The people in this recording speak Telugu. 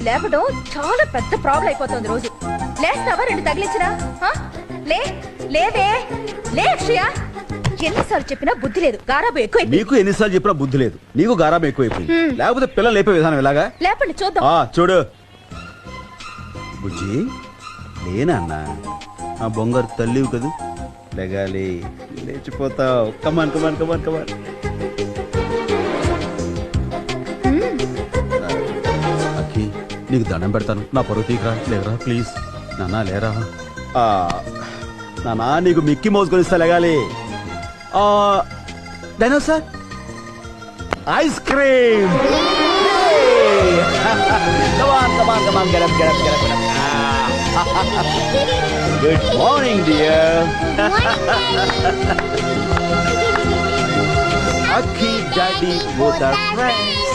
లేపడం చాలా పెద్ద ప్రాబ్లం అయిపోతుంది రోజు. లేస్తావా? రెండు తగిలించరా? లేవే లే అక్షయ. ఎన్నిసార్లు చెప్పినా బుద్ధి లేదు. గారాబు ఎక్కువ. నీకు ఎన్నిసార్లు చెప్పినా బుద్ధి లేదు. నీకు గారాబు ఎక్కువైపోయింది. లేకపోతే పిల్లలు లేపే విధానం ఎలాగా? లేపండి చూద్దాం. చూడు బుజ్జి, లేనా అన్న ఆ బొంగారు తల్లివి కదూ, లేగాలి, లేచిపోతావు. కమాన్ కమాన్ కమాన్ కమాన్. అక్కి నీకు దండం పెడతాను, నా పరువు తీయరా. లేరా ప్లీజ్ నాన్న, లేరా నాన్న. నీకు మిక్కీ మౌస్ కొనిస్తా, లేగాలి. Dinosaur ice cream. Good morning, dear. Aki, Daddy, both are friends.